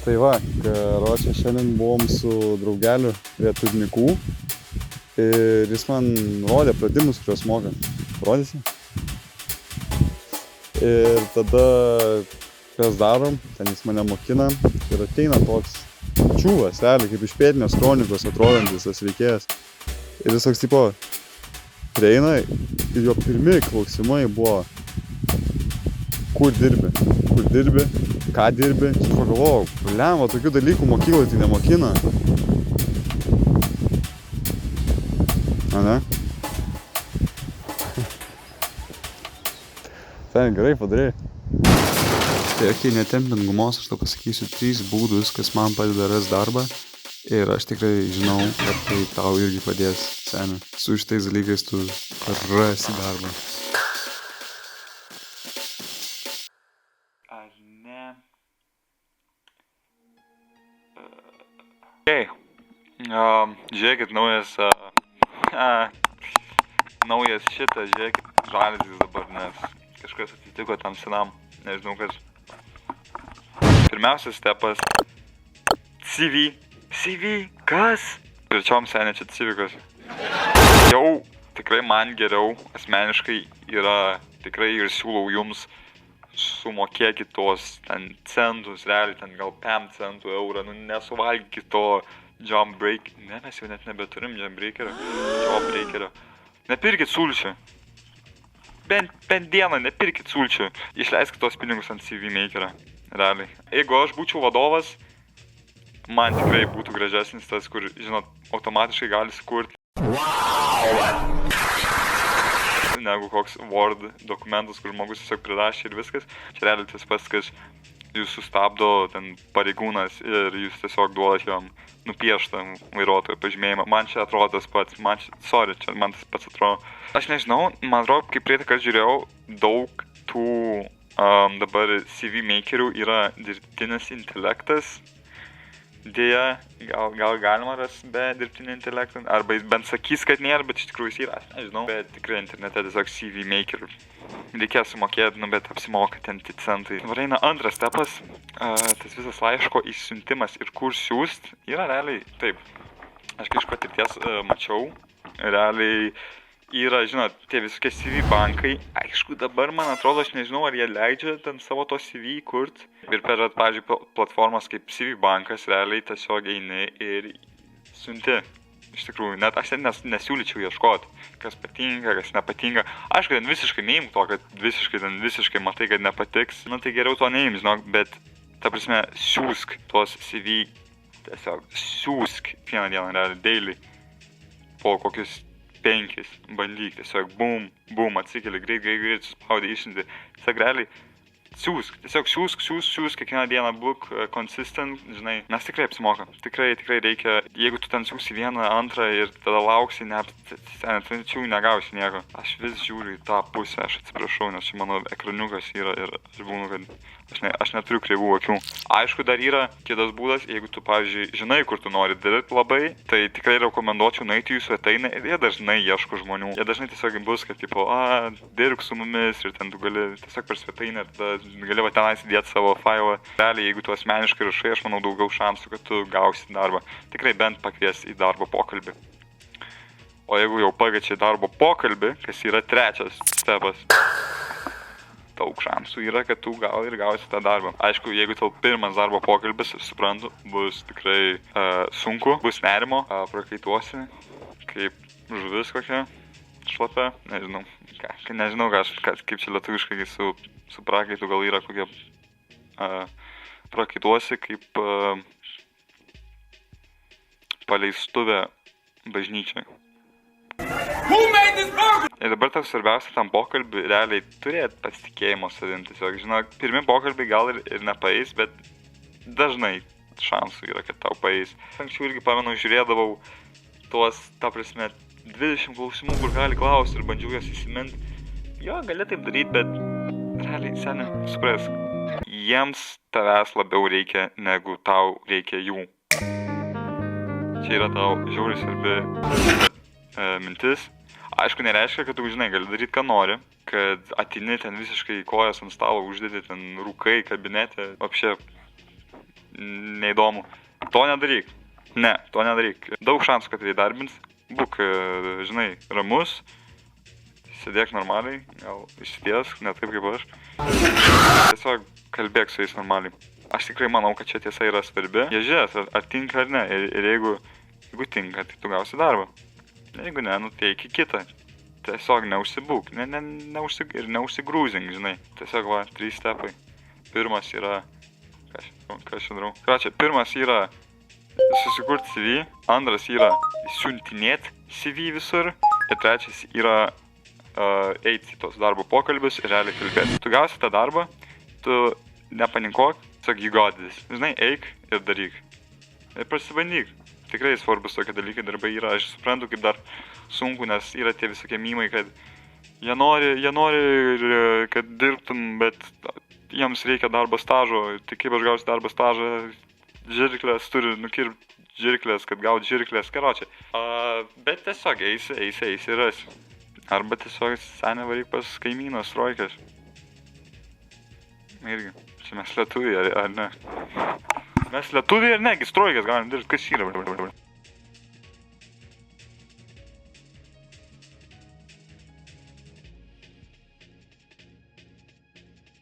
Tai va, karočią šiandien buvom su draugeliu prie Tudnikų ir jis man rodė pratimus, kuriuos moka. Rodysi? Ir tada, kas darom, ten jis mane mokina ir ateina toks čiūvas, realiai, kaip iš Pėtinės kronikos atrodantis tas veikėjas. Ir jis toks tipo prieina ir jo pirmi klausimai buvo: kur dirbi, ką dirbi. Aš pagalvojau, blemba, tokių dalykų mokyklai tai nemokina. Ane? Ten gerai padarėjai. Tai okei, netempint gumos, aš tau pasakysiu 3 būdus, kas man padeda rasti darbą. Ir aš tikrai žinau, kad tai tau irgi padės, seni. Su šitais dalykais tu rasi darbą. Ar ne? Okay. Žiūrėkit, naujas šitas, žiūrėkit, žalzis dabar, nes kažkas atsitiko tam senam, nežinau kas. Pirmiausias stepas CV. CV? Kas? Trečiom senė čia civikas. Jau tikrai man geriau asmeniškai yra, tikrai ir siūlau jums sumokėkit tos ten centus, realiai ten gal 5 centų eurą, nesuvalgykit to jump break. Ne, mes jau net nebeturim jump breakerio. Nepirkit sulčių. Bent dieną nepirkit sulčių. Išleiskit tos pinigus ant CV makerio, realiai. Jeigu aš būčiau vadovas, man tikrai būtų gražesnis tas, kur, žinot, automatiškai gali sukurti negu koks Word dokumentas, kur žmogus tiesiog prirašė ir viskas. Čia realiai tas pats, kas jūs sustabdo ten pareigūnas ir jūs tiesiog duodat jam nupieštą vairuotojo pažymėjimą. Man čia atrodo tas pats, man tas pats atrodo. Aš nežinau, man atrodo, kaip praeitą kartą žiūrėjau, daug tų dabar CV makerių yra dirbtinis intelektas. Dėja, gal galima ras be dirbtinio intelekto, arba jis bent sakys, kad nėra, bet iš tikrųjų jis yra, aš nežinau. Bet tikrai internete tiesiog CV makerių reikės sumokėti, bet apsimoka ten centai. Dabar eina antras stepas, tas visas laiško išsiuntimas ir kur siūst yra realiai taip. Aš iš patirties mačiau, realiai yra, žinot, tie visokie CV bankai. Aišku, dabar man atrodo, aš nežinau, ar jie leidžia ten savo to CV kurt. Ir per, pavyzdžiui, platformas kaip CV bankas, realiai tiesiog eini ir siunti. Iš tikrųjų, net aš ten nesiūlyčiau ieškoti, kas patinka, kas nepatinka. Aišku, ten visiškai neimk to, kad visiškai matai, kad nepatiks. Nu, tai geriau to neimk, žinok, bet, ta prasme, siūsk tuos CV, tiesiog siūsk vieną dieną, realiai, daily, po kokius 5, bandyk, tiesiog bum, atsikeli, greit, suspaudė, išsiunti. Tiesiog realiai, tiesiog siūsk kiekvieną dieną, būk consistent, žinai, nes tikrai apsimoka, tikrai reikia, jeigu tu ten siūsi vieną, antrą ir tada lauksi, tačiau negausi nieko. Aš vis žiūriu į tą pusę, aš atsiprašau, nes čia mano ekraniukas yra ir aš būnu, kad aš neturiu kreivų akių. Aišku, dar yra kitas būdas, jeigu tu, pavyzdžiui, žinai, kur tu nori dirbti labai, tai tikrai rekomenduočiau nueiti į jų svetainę ir jie dažnai ieško žmonių. Jie dažnai tiesiog bus, kad tipo, dirbk su mumis ir ten tu gali tiesiog per svetainę ir tada gali va tenais įdėti savo failą. Realiai, jeigu tu asmeniškai rašai, aš manau daugiau šansų, kad tu gausi darbą. Tikrai bent pakvies į darbo pokalbį. O jeigu jau pakviečia į darbo pokalbį, kas yra trečias stepas, daug šansų yra, kad tu gal ir gausi tą darbą. Aišku, jeigu tau pirmas darbo pokalbis, aš suprantu, bus tikrai sunku, bus nerimo, prakaituosi, kaip žuvis kokia, šlapia, nežinau, kaip čia lietuviškai su prakaitu gal yra kokie prakaituosi kaip paleistuvė bažnyčiai. Ir dabar tas svarbiausia tam pokalbį realiai turėti pasitikėjimo savim. Tiesiog, žinok, pirmi pokalbiai gal ir nepaeis, bet dažnai šansų yra, kad tau paeis. Anksčiau irgi pamenu, žiūrėdavau tuos, ta prasme, 20 klausimų, kur gali klausti ir bandžiau jas įsiminti. Jo, gali taip daryti, bet realiai, seni, suprask, jiems tavęs labiau reikia, negu tau reikia jų. Čia yra tau žiauriai svarbi mintis. Aišku, nereiškia, kad tu, žinai, gali daryti, ką nori, kad atini ten visiškai kojas ant stalo uždėti, ten rūkai kabinete, apšė neįdomu. To nedaryk. Ne, to nedaryk. Daug šansų, kad tai darbins. Būk, žinai, ramus. Sėdėk normaliai, gal išsitiesk, ne taip kaip aš. Tiesiog kalbėk su jais normaliai. Aš tikrai manau, kad čia tiesa yra svarbi. Jie žiūrės, ar tinka ar ne. Ir jeigu tinka, tai tu gausi darbą. Jeigu ne, nu tai iki kitą. Tiesiog neužsibūk, ir neužsigrūzink, žinai. Tiesiog 3 stepai. Pirmas yra... Ką aš darau? Pirmas yra susikurti CV, antras yra siuntinėti CV visur, ir trečias yra eiti į tos darbo pokalbius ir realiai kalbėti. Tu gausi tą darbą, tu nepanikuok, tiesiog you got this. Žinai, eik ir daryk. Ir prasibandyk. Tikrai svarbus tokie dalykai darbai yra. Aš suprantu, kaip dar sunku, nes yra tie visokie mymai, kad jie nori, kad dirbtum, bet jiems reikia darbo stažo. Tai kaip aš gausiu darbo stažą, žirklės turi nukirpti žirklės, kad gauti žirklės, karočią. Bet tiesiog eisi ir rasi. Arba tiesiog senę varyk pas kaimynas Roikas. Irgi, čia mes lietuviai, ar ne? Mes lietuviai ar ne, Strojkas galim dirbti, kas yra.